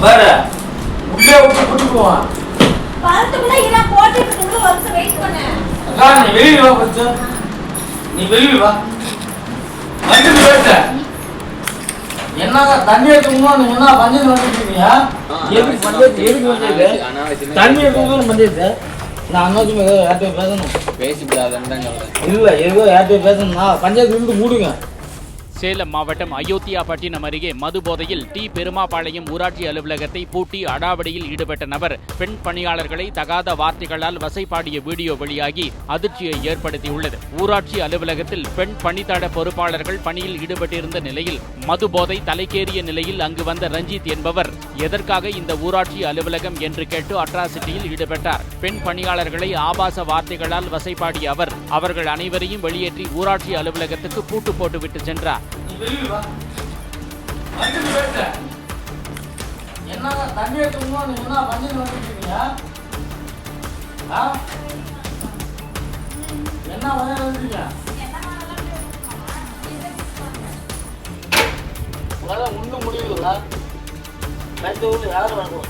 பாரு உள்ளே விட்டு கூட்டிக்குவான். பழத்துக்குள்ள இத போட்டுட்டு உள்ள வந்து வெயிட் பண்ணு. அக்கா நீ வெளிய வா கொஞ்சம். நீ வெளிய வா. வந்து பேசு. என்னங்க தண்ணி எடுக்கணும் நீ என்ன பஞ்சம் வந்துட்டீங்க? எதுக்கு வந்து தண்ணி எடுக்கணும் பஞ்சது? நான் அண்ணாச்சும் யார்கிட்ட பேசணும். பேசிவிடாதுன்னு தான் சொல்றேன். இல்ல ஏதோ யார்கிட்ட பேசணும்னா பஞ்சாயத்து இருந்து மூடுங்க. சேலம் மாவட்டம் அயோத்தியாபட்டினம் அருகே மது போதையில் டி பெருமாபாளையம் ஊராட்சி அலுவலகத்தை பூட்டி அடாவடியில் ஈடுபட்ட நபர் பெண் பணியாளர்களை தகாத வார்த்தைகளால் வசைபாடிய வீடியோ வெளியாகி அதிர்ச்சியை ஏற்படுத்தியுள்ளது. ஊராட்சி அலுவலகத்தில் பெண் பணித்தட பொறுப்பாளர்கள் பணியில் ஈடுபட்டிருந்த நிலையில் மது போதை தலைக்கேறிய நிலையில் அங்கு வந்த ரஞ்சித் என்பவர் எதற்காக இந்த ஊராட்சி அலுவலகம் என்று கேட்டு அட்ராசிட்டியில் ஈடுபட்டார். பெண் பணியாளர்களை ஆபாச வார்த்தைகளால் வசைபாடிய அவர் அவர்கள் அனைவரையும் வெளியேற்றி ஊராட்சி அலுவலகத்துக்கு பூட்டு போட்டுவிட்டு சென்றார். என்னங்க தண்ணி எடுக்கணும் நீ என்ன பஞ்சம் வந்துட்டீங்க? என்ன வந்துட்டீங்க? உங்களால ஒன்றும் முடியல. யாரும் வரணும்.